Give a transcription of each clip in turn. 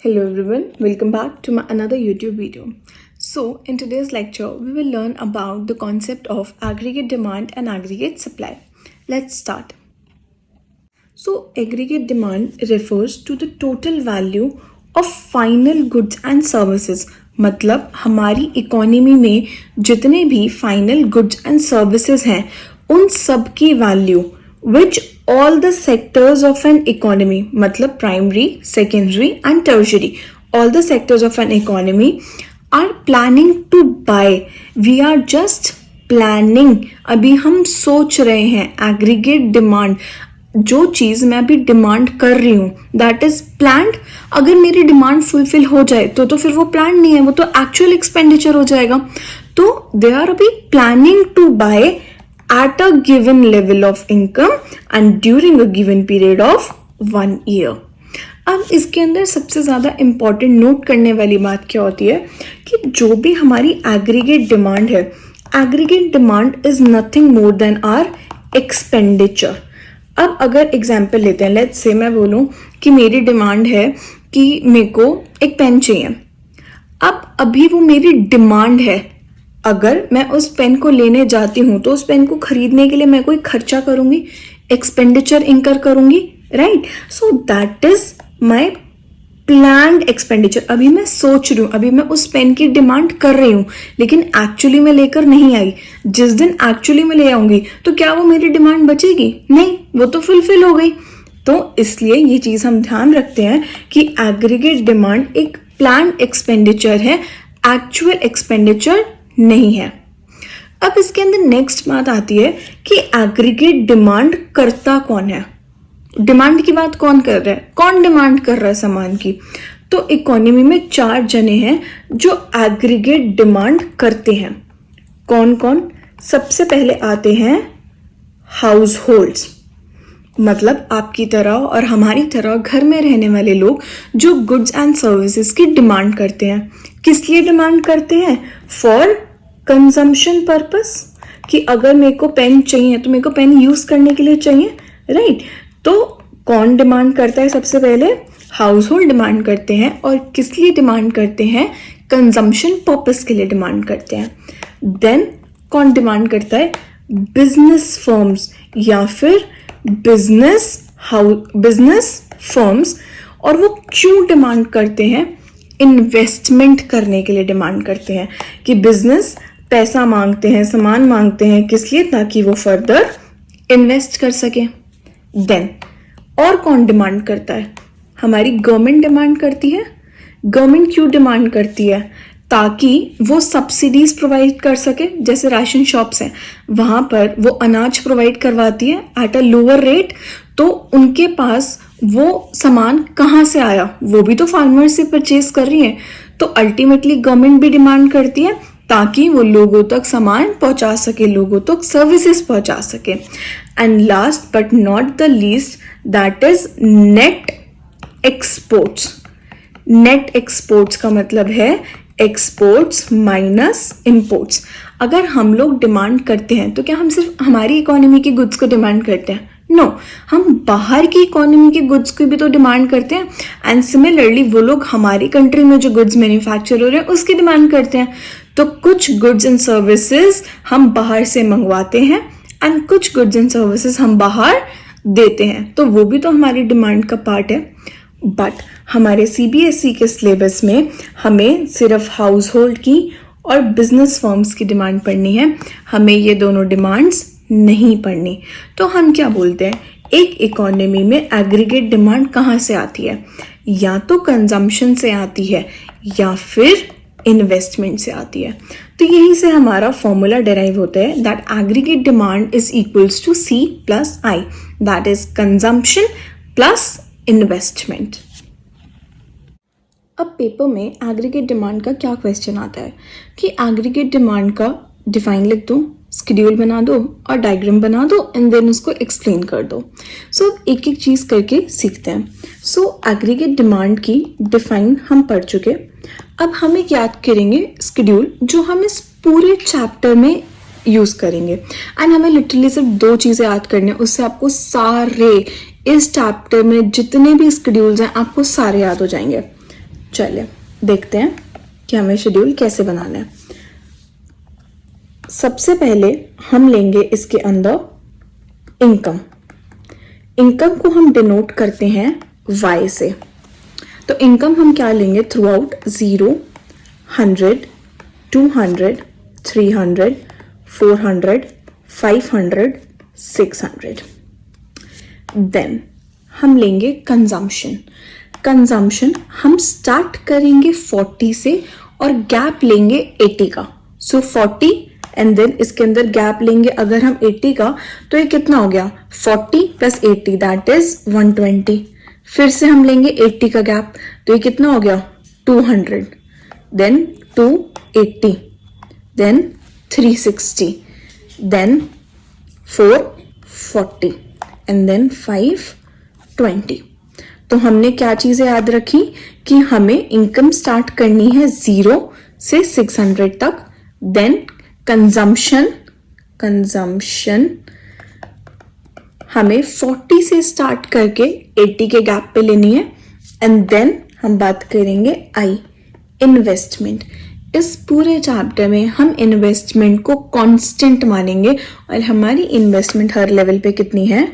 Hello everyone, welcome back to my another YouTube video. So in today's lecture, we will learn about the concept of aggregate demand and aggregate supply. Let's start. So aggregate demand refers to the total value of final goods and services. मतलब हमारी economy में जितने भी final goods and services हैं उन सब की value which all the sectors of an economy मतलब primary, secondary and tertiary all the sectors of an economy are planning to buy. We are just planning. अभी हम सोच रहे हैं aggregate demand. जो चीज मैं अभी डिमांड कर रही हूँ दैट इज प्लान्ड. अगर मेरी डिमांड फुलफिल हो जाए तो फिर वो प्लान नहीं है, वो तो एक्चुअल एक्सपेंडिचर हो जाएगा. तो दे आर अभी planning to buy at a given level of income and during a given period of 1 year. अब इसके अंदर सबसे ज़्यादा इम्पॉर्टेंट नोट करने वाली बात क्या होती है कि जो भी हमारी एग्रीगेट डिमांड है, aggregate demand is nothing more than our expenditure. अब अगर एग्जाम्पल लेते हैं, लेट्स से मैं बोलूँ कि मेरी डिमांड है कि मेरे को एक पेन चाहिए. अब अभी वो मेरी डिमांड है. अगर मैं उस पेन को लेने जाती हूँ तो उस पेन को खरीदने के लिए मैं कोई खर्चा करूँगी, एक्सपेंडिचर इंकर करूँगी, right. So that is my planned expenditure. अभी मैं सोच रही हूँ, अभी मैं उस पेन की डिमांड कर रही हूँ लेकिन एक्चुअली में लेकर नहीं आई. जिस दिन एक्चुअली में ले आऊंगी तो क्या वो मेरी डिमांड बचेगी? नहीं, वो तो फुलफिल हो गई. तो इसलिए ये चीज हम ध्यान रखते हैं कि एग्रीगेट डिमांड एक प्लान्ड एक्सपेंडिचर है, एक्चुअल एक्सपेंडिचर नहीं है. अब इसके अंदर नेक्स्ट बात आती है कि एग्रीगेट डिमांड करता कौन है. डिमांड की बात कौन कर रहा है, कौन डिमांड कर रहा है सामान की? तो इकोनॉमी में 4 जने हैं जो एग्रीगेट डिमांड करते हैं. कौन कौन? सबसे पहले आते हैं हाउस होल्ड्स, मतलब आपकी तरह और हमारी तरह घर में रहने वाले लोग जो गुड्स एंड सर्विसेज की डिमांड करते हैं. किस लिए डिमांड करते हैं? फॉर कंजम्पशन पर्पस, कि अगर मेरे को पेन चाहिए तो मेरे को पेन यूज करने के लिए चाहिए, राइट. तो कौन डिमांड करता है? सबसे पहले हाउस होल्ड डिमांड करते हैं. और किस लिए डिमांड करते हैं? कंजम्पशन पर्पस के लिए डिमांड करते हैं. देन कौन डिमांड करता है? बिजनेस फर्म्स या फिर बिजनेस फर्म्स. और वो क्यों डिमांड करते हैं? इन्वेस्टमेंट करने के लिए डिमांड करते हैं कि बिजनेस पैसा मांगते हैं, सामान मांगते हैं. किस लिए? ताकि वो फर्दर इन्वेस्ट कर सके. देन और कौन डिमांड करता है? हमारी गवर्नमेंट डिमांड करती है. गवर्नमेंट क्यों डिमांड करती है? ताकि वो सब्सिडीज प्रोवाइड कर सके. जैसे राशन शॉप्स हैं, वहां पर वो अनाज प्रोवाइड करवाती है एट अ लोअर रेट. तो उनके पास वो सामान कहाँ से आया? वो भी तो फार्मर से परचेज कर रही है. तो अल्टीमेटली गवर्नमेंट भी डिमांड करती है ताकि वो लोगों तक सामान पहुंचा सके, लोगों तक सर्विसेज पहुंचा सके. And last but not the least, that is net exports. Net exports का मतलब है एक्सपोर्ट्स माइनस इंपोर्ट्स. अगर हम लोग डिमांड करते हैं तो क्या हम सिर्फ हमारी इकोनॉमी के गुड्स को डिमांड करते हैं? नो, हम बाहर की इकोनॉमी के गुड्स की भी तो डिमांड करते हैं. एंड सिमिलरली वो लोग हमारी कंट्री में जो गुड्स मैन्युफैक्चर हो रहे हैं उसकी डिमांड करते हैं. तो कुछ गुड्स एंड सर्विसेज हम बाहर से मंगवाते हैं एंड कुछ गुड्स एंड सर्विसेज हम बाहर देते हैं. तो वो भी तो हमारी डिमांड का पार्ट है. बट हमारे CBSE के सिलेबस में हमें सिर्फ हाउस होल्ड की और बिजनेस फर्म्स की डिमांड पढ़नी है, हमें ये दोनों डिमांड्स नहीं पढ़नी. तो हम क्या बोलते हैं, एक इकोनॉमी में एग्रीगेट डिमांड कहाँ से आती है? या तो कंजम्पशन से आती है या फिर इन्वेस्टमेंट से आती है. तो यहीं से हमारा फॉर्मूला डेराइव होता है that aggregate demand is equals to C plus I, that is consumption plus investment. अब पेपर में एग्रीगेट डिमांड का क्या क्वेश्चन आता है कि एग्रीगेट डिमांड का डिफाइन लिख दो, स्केड्यूल बना दो और डायग्राम बना दो एंड देन उसको एक्सप्लेन कर दो. सो एक एक चीज़ करके सीखते हैं. सो एग्रीगेट डिमांड की डिफाइन हम पढ़ चुके. अब हम एक याद करेंगे स्केड्यूल जो हम इस पूरे चैप्टर में यूज़ करेंगे. एंड हमें लिटरली सिर्फ 2 चीज़ें याद करनी है, उससे आपको सारे इस चैप्टर में जितने भी स्केड्यूल्स हैं आपको सारे याद हो जाएंगे. चलिए देखते हैं कि हमें शेड्यूल कैसे बनाना है। सबसे पहले हम लेंगे इसके अंदर इनकम। इनकम को हम डिनोट करते हैं y से। तो इनकम हम क्या लेंगे, थ्रू आउट 0, 100, 200, 300, 400, 500, 600। देन हम लेंगे कंजम्पशन। कंजम्पशन हम स्टार्ट करेंगे 40 से और गैप लेंगे 80 का। सो 40 एंड देन इसके अंदर गैप लेंगे अगर हम 80 का, तो ये कितना हो गया, 40 प्लस 80 दैट इज 120। फिर से हम लेंगे 80 का गैप, तो ये कितना हो गया, 200, then 280, then 360, then 440 and then 520। तो हमने क्या चीजें याद रखी कि हमें इनकम स्टार्ट करनी है 0 से 600 तक, देन कंजम्पशन हमें 40 से स्टार्ट करके 80 के गैप पे लेनी है, एंड देन हम बात करेंगे आई, इन्वेस्टमेंट। इस पूरे चैप्टर में हम इन्वेस्टमेंट को कांस्टेंट मानेंगे और हमारी इन्वेस्टमेंट हर लेवल पे कितनी है,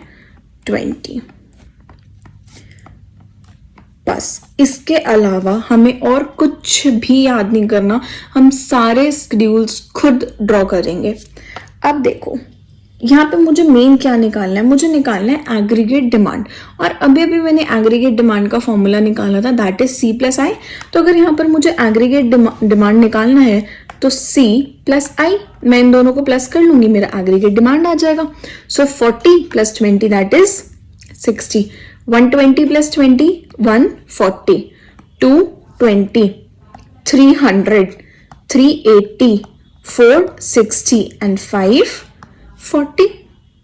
20। बस इसके अलावा हमें और कुछ भी याद नहीं करना, हम सारे शेड्यूल्स खुद ड्रॉ करेंगे। अब देखो यहाँ पे मुझे मेन क्या निकालना है, मुझे निकालना है एग्रीगेट डिमांड। और अभी अभी मैंने एग्रीगेट डिमांड का फॉर्मूला निकाला था, दैट इज C प्लस आई। तो अगर यहाँ पर मुझे एग्रीगेट डिमांड निकालना है तो C प्लस आई, मैं इन दोनों को प्लस कर लूंगी, मेरा एग्रीगेट डिमांड आ जाएगा। सो 40 plus 20 that is 60, 120 plus 20 140, 220, 300, 380, 460 and 540।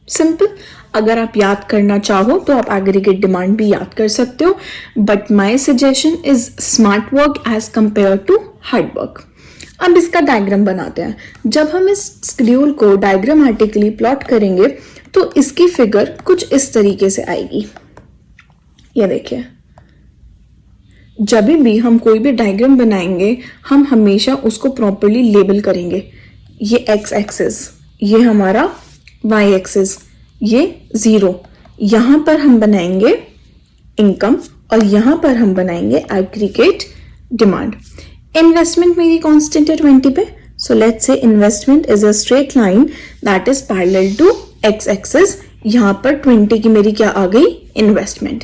Simple. अगर आप याद करना चाहो तो आप एग्रीगेट डिमांड भी याद कर सकते हो, but my suggestion is smart work as compare to hard work. अब इसका डायग्राम बनाते हैं। जब हम इस शेड्यूल को डायग्रामेटिकली प्लॉट करेंगे तो इसकी फिगर कुछ इस तरीके से आएगी। ये देखिए, जब भी हम कोई भी डायग्राम बनाएंगे हम हमेशा उसको प्रॉपरली लेबल करेंगे। ये x एक्सिस, ये हमारा y एक्सिस, ये 0। यहां पर हम बनाएंगे इनकम और यहां पर हम बनाएंगे एग्रीगेट डिमांड। इन्वेस्टमेंट मेरी कांस्टेंट है 20 पे, so let's say investment is a straight line that is parallel to x axis. यहां पर 20 की मेरी क्या आ गई, इन्वेस्टमेंट।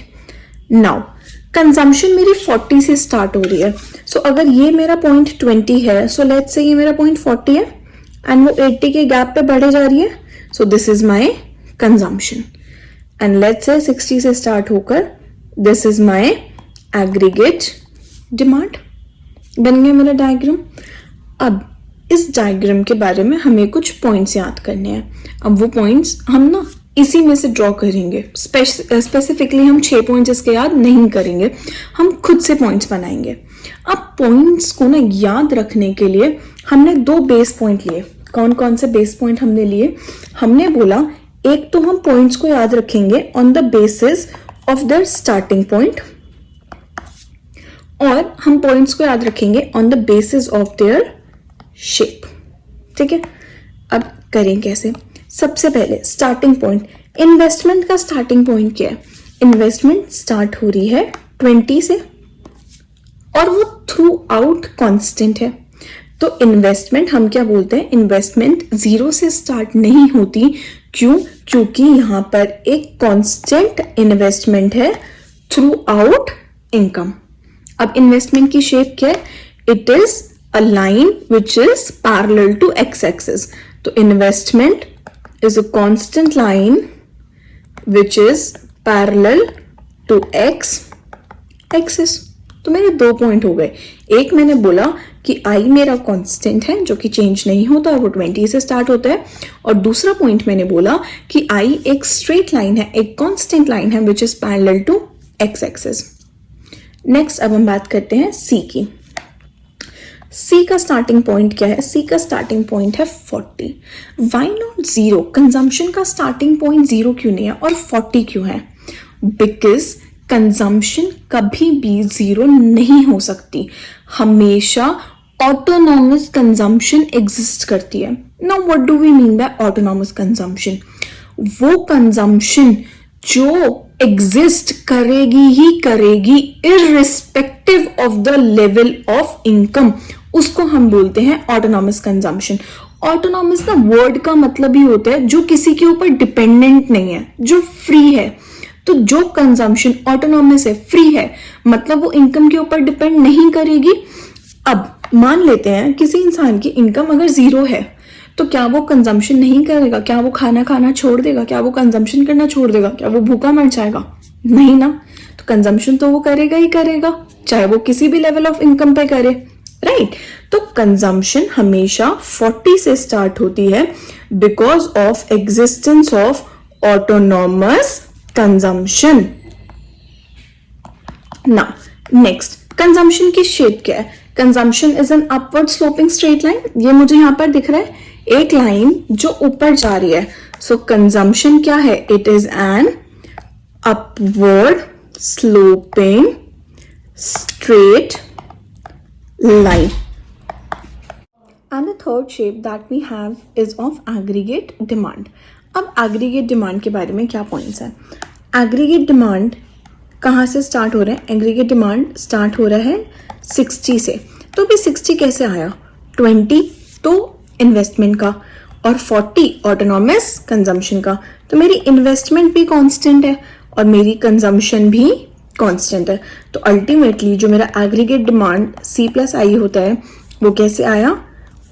नाउ कंजम्पशन मेरी 40 से स्टार्ट हो रही है, सो अगर ये मेरा पॉइंट 20 है, सो लेट्स से ये मेरा पॉइंट 40 है एंड वो 80 के गैप पे बढ़े जा रही है, so this is my consumption. And let's say 60 से स्टार्ट होकर this is my aggregate demand. बन गया मेरा डायग्राम। अब इस डायग्राम के बारे में हमें कुछ पॉइंट्स याद करने हैं। अब वो पॉइंट्स हम ना इसी में से ड्रॉ करेंगे। स्पेसिफिकली हम 6 पॉइंट्स इसके याद नहीं करेंगे, हम खुद से पॉइंट्स बनाएंगे। अब पॉइंट्स को ना याद रखने के लिए हमने 2 बेस पॉइंट लिए। कौन कौन से बेस पॉइंट हमने लिए, हमने बोला एक तो हम पॉइंट्स को याद रखेंगे on the basis of the starting point, और हम पॉइंट्स को याद रखेंगे on the basis of their shape. ठीक है, अब करें कैसे। सबसे पहले स्टार्टिंग पॉइंट, इन्वेस्टमेंट का स्टार्टिंग पॉइंट क्या है, इन्वेस्टमेंट स्टार्ट हो रही है 20 से और वो थ्रू आउट कॉन्स्टेंट है। तो इन्वेस्टमेंट हम क्या बोलते हैं, इन्वेस्टमेंट 0 से स्टार्ट नहीं होती। क्यों, क्योंकि यहां पर एक कांस्टेंट इन्वेस्टमेंट है थ्रू आउट इनकम। अब इन्वेस्टमेंट की शेप क्या है, it is a line which is parallel to x axis. तो investment is a constant line which is parallel to x axis। तो मेरे 2 पॉइंट हो गए। एक मैंने बोला कि I मेरा कांस्टेंट है जो कि चेंज नहीं होता और वो 20 से स्टार्ट होता है, और दूसरा पॉइंट मैंने बोला कि I एक स्ट्रेट लाइन है, एक कांस्टेंट लाइन है which is parallel to x axis. Next अब हम बात करते हैं C की। C का स्टार्टिंग पॉइंट क्या है, C का स्टार्टिंग पॉइंट है 40। वाई नॉट 0, कंजम्पशन का स्टार्टिंग पॉइंट 0 क्यों नहीं है और 40 क्यों है, बिकॉज कंजम्पशन कभी भी जीरो नहीं हो सकती, हमेशा ऑटोनॉमस कंजम्पशन एग्जिस्ट करती है. Now what do we mean by autonomous consumption? वो कंजम्पशन जो एग्जिस्ट करेगी ही करेगी irrespective of the level of income, उसको हम बोलते हैं ऑटोनॉमस कंजम्पशन. ऑटोनॉमस ना वर्ड का मतलब ही होता है जो किसी के ऊपर डिपेंडेंट नहीं है, जो फ्री है. तो जो कंजम्पशन ऑटोनॉमस है, फ्री है, मतलब वो इनकम के ऊपर डिपेंड नहीं करेगी. अब मान लेते हैं किसी इंसान की इनकम अगर जीरो है, तो क्या वो कंजम्पशन नहीं करेगा? क्या वो खाना खाना छोड़ देगा? क्या वो कंजम्पशन करना छोड़ देगा? क्या वो भूखा मर जाएगा? नहीं ना. तो कंजम्पशन तो वो करेगा ही करेगा, चाहे वो किसी भी लेवल ऑफ इनकम पे करे, राइट? तो कंजम्पशन हमेशा 40 से स्टार्ट होती है because of existence of autonomous consumption. Now next, consumption की शेप क्या है? Consumption is an upward sloping straight line. ये मुझे यहां पर दिख रहा है एक लाइन जो ऊपर जा रही है. सो कंजम्पशन क्या है? It is an upward sloping straight line. And the third shape that we have is of aggregate demand. अब aggregate demand के बारे में क्या points है? Aggregate demand कहाँ से start हो रहा है? Aggregate demand start हो रहा है 60 से. तो भी 60 कैसे आया? 20 तो investment का और 40 autonomous consumption का. तो मेरी investment भी constant है और मेरी consumption भी कांस्टेंट है. तो अल्टीमेटली जो मेरा एग्रीगेट डिमांड C प्लस आई होता है वो कैसे आया?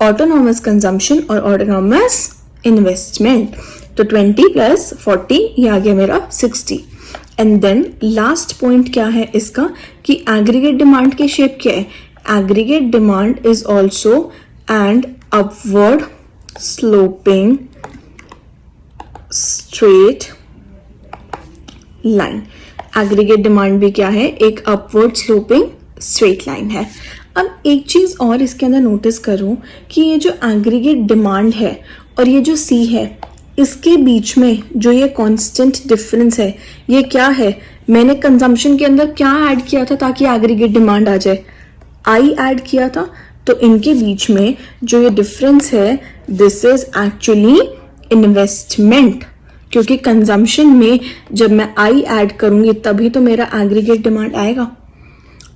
ऑटोनॉमस कंजम्पशन और ऑटोनॉमस इन्वेस्टमेंट. तो 20 प्लस 40 ये आ गया मेरा 60. एंड देन लास्ट पॉइंट क्या है इसका कि एग्रीगेट डिमांड की शेप क्या है? Aggregate demand is also and upward sloping straight line. Aggregate demand भी क्या है? एक अपवर्ड स्लोपिंग स्ट्रेट लाइन है. अब एक चीज और इसके अंदर नोटिस करो कि ये जो एग्रीगेट डिमांड है और ये जो C है, इसके बीच में जो ये कांस्टेंट डिफरेंस है, ये क्या है? मैंने कंजम्पशन के अंदर क्या ऐड किया था ताकि एग्रीगेट डिमांड आ जाए? I ऐड किया था. तो इनके बीच में जो ये डिफरेंस है, दिस इज एक्चुअली इन्वेस्टमेंट, क्योंकि कंजम्पशन में जब मैं I ऐड करूंगी तभी तो मेरा एग्रीगेट डिमांड आएगा.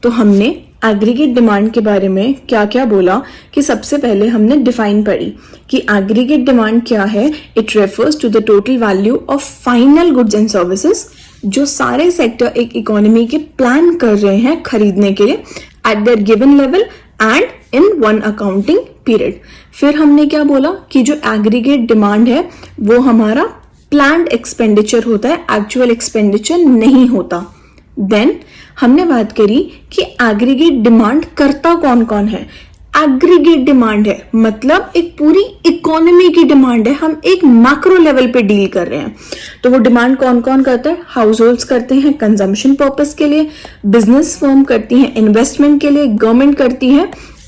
तो हमने एग्रीगेट डिमांड के बारे में क्या क्या बोला कि सबसे पहले हमने डिफाइन पढ़ी कि एग्रीगेट डिमांड क्या है? It refers to the total value of final goods and services जो सारे सेक्टर एक इकोनॉमी के प्लान कर रहे हैं खरीदने के लिए eight there given level and in one accounting period. फिर हमने क्या बोला कि जो एग्रीगेट डिमांड है वो हमारा प्लान्ड एक्सपेंडिचर होता है, एक्चुअल एक्सपेंडिचर नहीं होता. देन हमने बात करी कि एग्रीगेट डिमांड करता कौन कौन है? एग्रीगेट डिमांड है मतलब एक पूरी इकोनॉमी की डिमांड है, हम एक मैक्रो लेवल पे डील कर रहे हैं. तो वो डिमांड कौन कौन करता है? हाउस होल्ड्स करते हैं कंजम्पशन पर्पस के लिए, बिजनेस फर्म करती हैं इन्वेस्टमेंट के लिए, गवर्नमेंट करती है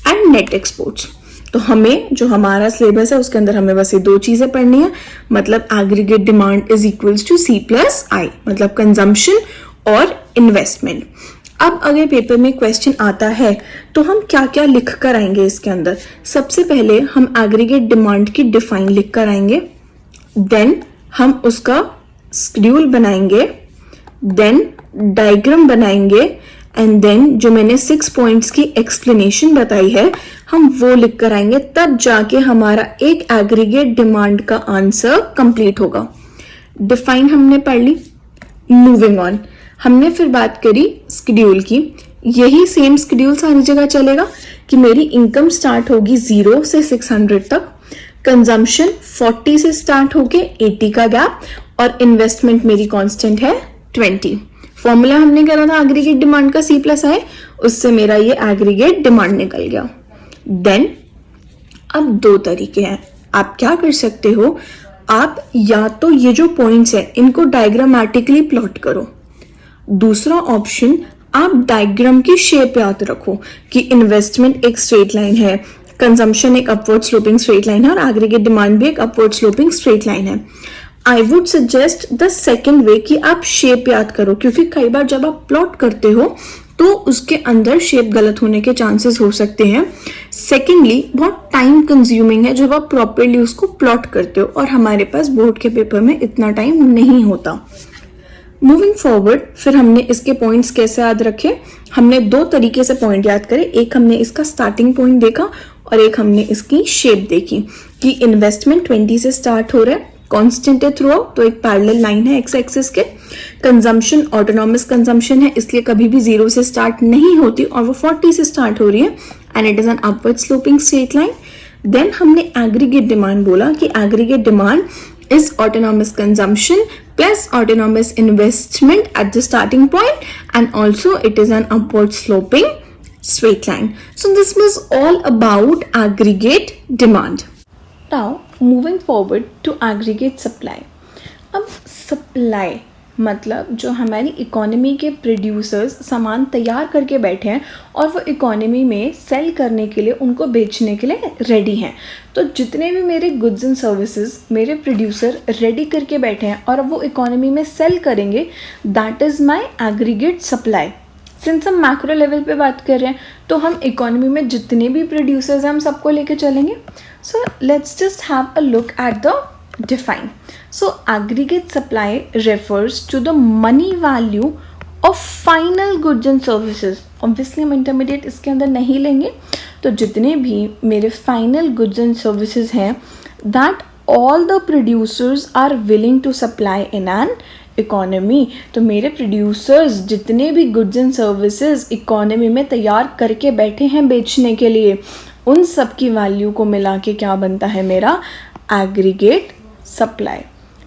एंड नेट एक्सपोर्ट्स. तो हमें जो हमारा सिलेबस है उसके अंदर हमें बस ये दो चीजें पढ़नी है, मतलब aggregate demand is equals to C plus I, मतलब कंजम्पशन और इन्वेस्टमेंट. अब अगर पेपर में क्वेश्चन आता है तो हम क्या क्या लिख कर आएंगे इसके अंदर? सबसे पहले हम एग्रीगेट डिमांड की डिफाइन लिख कर आएंगे, देन हम उसका शेड्यूल बनाएंगे, देन डायग्राम बनाएंगे एंड देन जो मैंने 6 पॉइंट्स की एक्सप्लेनेशन बताई है हम वो लिख कर आएंगे. तब जाके हमारा एक एग्रीगेट डिमांड का आंसर कंप्लीट होगा. डिफाइन हमने पढ़ ली. मूविंग ऑन, हमने फिर बात करी शेड्यूल की. यही सेम शेड्यूल सारी जगह चलेगा कि मेरी इनकम स्टार्ट होगी 0 से 600 तक, कंजम्पशन 40 से स्टार्ट होके 80 का गैप और इन्वेस्टमेंट मेरी कांस्टेंट है 20. फॉर्मूला हमने करा था एग्रीगेट डिमांड का C प्लस आई, उससे मेरा ये एग्रीगेट डिमांड निकल गया. देन अब दो तरीके हैं, आप क्या कर सकते हो? आप या तो ये जो पॉइंट्स है इनको डायग्रामेटिकली प्लॉट करो. दूसरा ऑप्शन, आप डायग्राम की शेप याद रखो कि इन्वेस्टमेंट एक स्ट्रेट लाइन है, कंजम्पशन एक अपवर्ड स्लोपिंग स्ट्रेट लाइन है और एग्रीगेट डिमांड भी एक अपवर्ड स्लोपिंग स्ट्रेट लाइन है. I would suggest the second way कि आप शेप याद करो, क्योंकि कई बार जब आप प्लॉट करते हो तो उसके अंदर शेप गलत होने के चांसेस हो सकते हैं. सेकेंडली, बहुत टाइम कंज्यूमिंग है जब आप प्रॉपरली उसको प्लॉट करते हो, और हमारे पास बोर्ड के पेपर में इतना टाइम नहीं होता. मूविंग फॉरवर्ड, फिर हमने इसके पॉइंट्स कैसे याद रखे. हमने दो तरीके से पॉइंट याद करे. एक हमने इसका स्टार्टिंग पॉइंट देखा और एक हमने इसकी शेप देखी कि इन्वेस्टमेंट 20 से स्टार्ट हो रहा है, कांस्टेंट है थ्रू आउट, तो एक पैरेलल लाइन है एक्स एक्सिस के. कंजम्पशन ऑटोनॉमस कंजम्पशन है, इसलिए कभी भी 0 से स्टार्ट नहीं होती और वो 40 से स्टार्ट हो रही है, and it is an upward sloping straight line. Then हमने एग्रीगेट डिमांड बोला कि aggregate demand is autonomous consumption plus autonomous investment at the starting point, and also it is an upward sloping straight line. So this was all about aggregate demand. Now moving forward to aggregate supply. अब supply मतलब जो हमारी economy के producers सामान तैयार करके बैठे हैं और वो इकोनॉमी में सेल करने के लिए, उनको बेचने के लिए रेडी हैं. तो जितने भी मेरे गुड्स एंड सर्विसेज मेरे प्रोड्यूसर रेडी करके बैठे हैं और वो इकोनॉमी में सेल करेंगे, that is my aggregate supply. Since हम मैक्रो लेवल पे बात कर रहे हैं तो हम इकोनॉमी में जितने भी प्रोड्यूसर्स हैं हम सबको लेके चलेंगे. So let's just have a look at the define. So aggregate supply refers to the money value of final goods and services. Obviously हम intermediate इसके अंदर नहीं लेंगे, तो जितने भी मेरे final goods and services हैं that all the producers are willing to supply in an economy. तो मेरे producers जितने भी goods and services economy में तैयार करके बैठे हैं बेचने के लिए, उन सब की वैल्यू को मिला के क्या बनता है मेरा aggregate supply.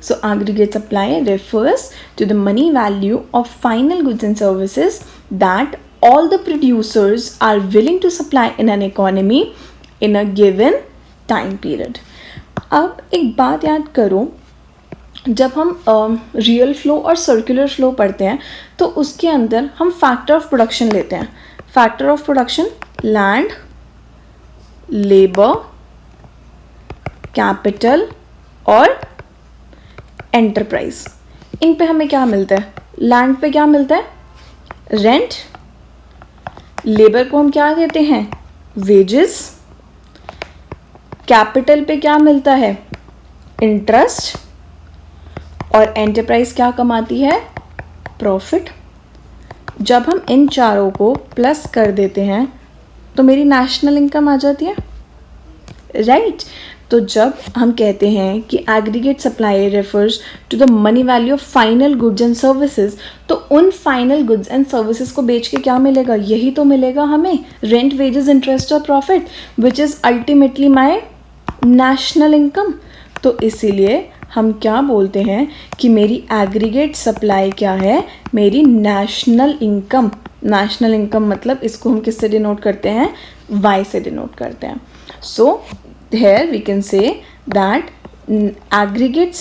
So aggregate supply refers to the money value of final goods and services that all the producers are willing to supply in an economy in a given time period. अब एक बात याद करो, जब हम real flow और circular flow पढ़ते हैं तो उसके अंदर हम फैक्टर ऑफ प्रोडक्शन लेते हैं. Factor of production land, labour, capital और एंटरप्राइज. इन पे हमें क्या मिलता है? लैंड पे क्या मिलता है? रेंट. लेबर को हम क्या देते हैं? वेजेस. कैपिटल पे क्या मिलता है? इंटरेस्ट. और एंटरप्राइज क्या कमाती है? प्रॉफिट. जब हम इन चारों को प्लस कर देते हैं तो मेरी नेशनल इनकम आ जाती है, राइट. तो जब हम कहते हैं कि aggregate supply refers to the money value of final goods and services, तो उन फाइनल गुड्स एंड सर्विसेज को बेच के क्या मिलेगा? यही तो मिलेगा हमें, रेंट, वेजेस, इंटरेस्ट और profit, which is ultimately my national income. तो इसीलिए हम क्या बोलते हैं कि मेरी एग्रीगेट सप्लाई क्या है? मेरी नेशनल इनकम. नेशनल इनकम मतलब इसको हम किससे डिनोट करते हैं? वाई से डिनोट करते हैं. सो here we can say that aggregate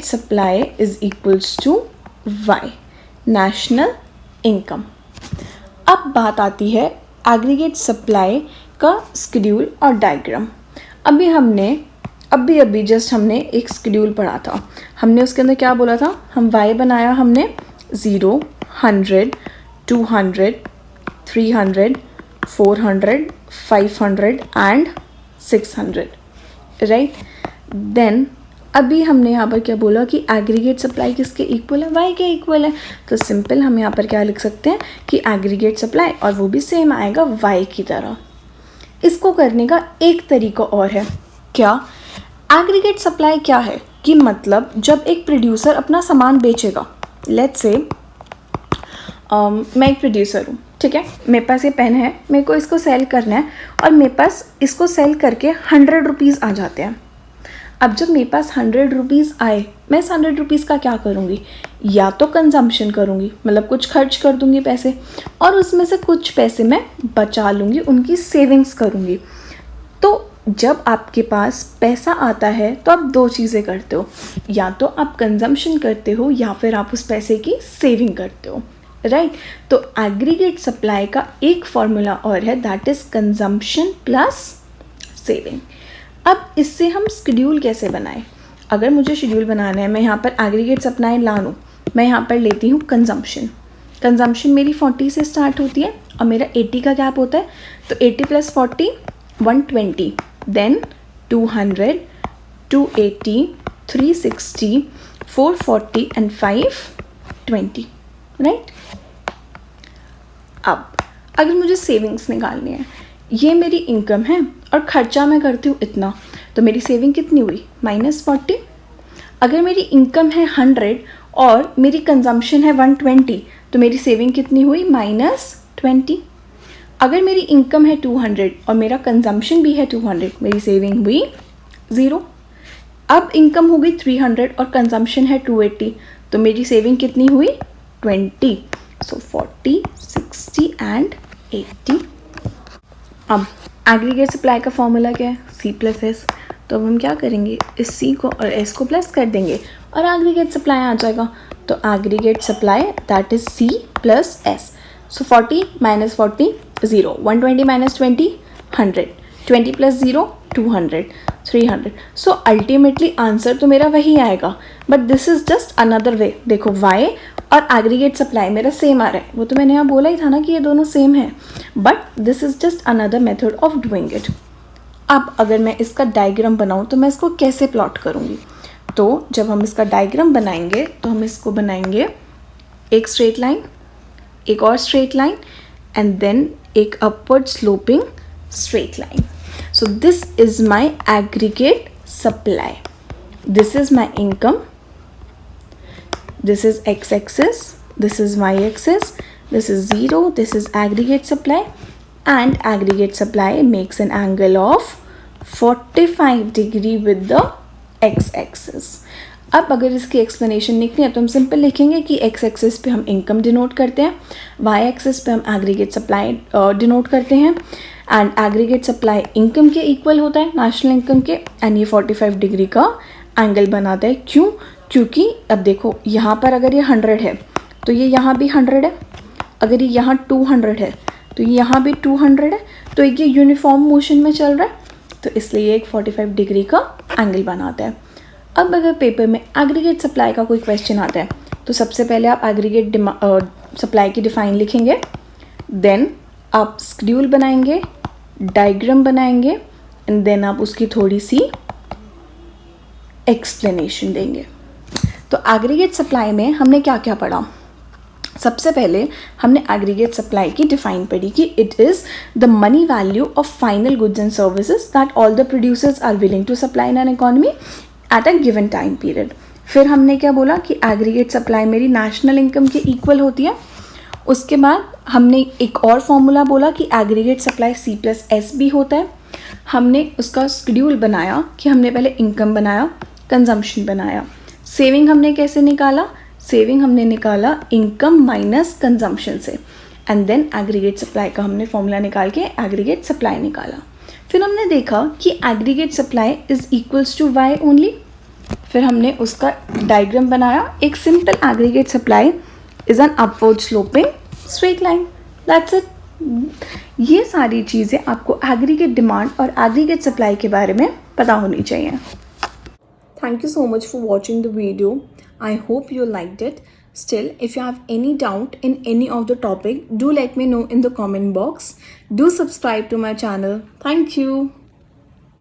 supply is equals to y, national income. अब बात आती है aggregate supply का schedule और diagram. अभी जस्ट हमने एक schedule पढ़ा था. हमने उसके अंदर क्या बोला था? हम y बनाया हमने 0, 100, 200, 300, 400, 500 एंड 600, राइट. देन अभी हमने यहाँ पर क्या बोला कि एग्रीगेट सप्लाई किसके इक्वल है? वाई के इक्वल है. तो सिंपल हम यहाँ पर क्या लिख सकते हैं कि एग्रीगेट सप्लाई, और वो भी सेम आएगा वाई की तरह. इसको करने का एक तरीका और है. क्या? एग्रीगेट सप्लाई क्या है कि मतलब जब एक प्रोड्यूसर अपना सामान बेचेगा, लेट्स से मैं एक प्रोड्यूसर हूँ, ठीक है, मेरे पास ये पेन है, मेरे को इसको सेल करना है और मेरे पास इसको सेल करके 100 रुपीज़ आ जाते हैं. अब जब मेरे पास 100 रुपीज़ आए, मैं इस 100 रुपीज़ का क्या करूँगी? या तो कंजम्पशन करूँगी, मतलब कुछ खर्च कर दूँगी पैसे, और उसमें से कुछ पैसे मैं बचा लूँगी, उनकी सेविंग्स करूँगी. तो जब आपके पास पैसा आता है तो आप दो चीज़ें करते हो, या तो आप कंजम्पशन करते हो या फिर आप उस पैसे की सेविंग करते हो, राइट. तो एग्रीगेट सप्लाई का एक फॉर्मूला और है, that is consumption plus saving. अब इससे हम शेड्यूल कैसे बनाएं? अगर मुझे शेड्यूल बनाना है, मैं यहाँ पर एग्रीगेट सप्लाई ला लूँ, मैं यहाँ पर लेती हूँ कंजम्पशन मेरी 40 से स्टार्ट होती है और मेरा 80 का गैप होता है, तो 80 + 40 120, देन 200, 280, 360, 440 एंड 520, राइट। अब अगर मुझे सेविंग्स निकालनी है, ये मेरी इनकम है और खर्चा मैं करती हूँ इतना, तो मेरी सेविंग कितनी हुई? -40। अगर मेरी इनकम है 100 और मेरी कंजम्पशन है 120, तो मेरी सेविंग कितनी हुई? -20। अगर मेरी इनकम है 200 और मेरा कंजम्पशन भी है 200, मेरी सेविंग हुई 0। अब इनकम हो गई 300 और कंजम्पशन है 280, तो मेरी सेविंग कितनी हुई? 20। सो 40, 60 एंड 80। अब एग्रीगेट सप्लाई का फॉर्मूला क्या है? C+S। तो अब हम क्या करेंगे, इस C को और S को प्लस कर देंगे और एग्रीगेट सप्लाई आ जाएगा। तो aggregate supply that is C + S। So 40 - 40 0, 120 - 20 100, 20 + 0 200, 300। So ultimately answer तो मेरा वही आएगा, but this is just another way. देखो Y और एग्रीगेट सप्लाई मेरा सेम आ रहा है, वो तो मैंने यहाँ बोला ही था ना कि ये दोनों सेम है, but this is just another method of doing it. अब अगर मैं इसका डायग्राम बनाऊँ तो मैं इसको कैसे प्लॉट करूँगी? तो जब हम इसका डायग्राम बनाएंगे तो हम इसको बनाएंगे एक स्ट्रेट लाइन, एक और स्ट्रेट लाइन एंड देन एक upward sloping straight line. So this is my aggregate supply, this is my income, this is x-axis, this is y-axis, this is 0, this is aggregate supply, and aggregate supply makes an angle of 45 degree with the x-axis। अब अगर इसकी explanation लिखनी है तो हम simple लिखेंगे कि x axis पे हम इनकम डिनोट करते हैं, वाई एक्सिस पे हम एग्रीगेट सप्लाई डिनोट करते हैं, एंड एग्रीगेट सप्लाई इनकम के इक्वल होता है, नेशनल इनकम के, एंड ये 45 डिग्री का एंगल बनाता है। क्यों? क्योंकि अब देखो यहाँ पर अगर ये 100 है तो ये यहाँ भी 100 है, अगर ये यहाँ 200 है तो ये यहाँ भी 200 है, तो ये यूनिफॉर्म मोशन में चल रहा है, तो इसलिए ये एक 45 डिग्री का एंगल बनाता है। अब अगर पेपर में एग्रीगेट सप्लाई का कोई क्वेश्चन आता है तो सबसे पहले आप एग्रीगेट सप्लाई की डिफाइन लिखेंगे, देन आप शेड्यूल बनाएंगे, डायग्राम बनाएंगे एंड देन आप उसकी थोड़ी सी एक्सप्लेनेशन देंगे। तो एग्रीगेट सप्लाई में हमने क्या क्या पढ़ा? सबसे पहले हमने एग्रीगेट सप्लाई की डिफाइन पढ़ी कि it is the money value of final goods and services that all the producers are willing to supply in an economy at a given time period. फिर हमने क्या बोला कि एग्रीगेट सप्लाई मेरी national income के equal होती है। उसके बाद हमने एक और फॉर्मूला बोला कि एग्रीगेट सप्लाई C+S भी होता है। हमने उसका शेड्यूल बनाया कि हमने पहले इनकम बनाया, कंजम्पशन बनाया। सेविंग हमने कैसे निकाला? सेविंग हमने निकाला इनकम माइनस कंजम्पशन से, एंड देन एग्रीगेट सप्लाई का हमने फॉर्मूला निकाल के एग्रीगेट सप्लाई निकाला। फिर हमने देखा कि aggregate supply is equals to Y only. फिर हमने उसका डायग्राम बनाया, एक simple aggregate supply is an upward sloping straight line, that's it. ये सारी चीज़ें आपको एग्रीगेट डिमांड और एग्रीगेट सप्लाई के बारे में पता होनी चाहिए। Thank you so much for watching the video. I hope you liked it. Still, if you have any doubt in any of the topic, do let me know in the comment box. Do subscribe to my channel. Thank you.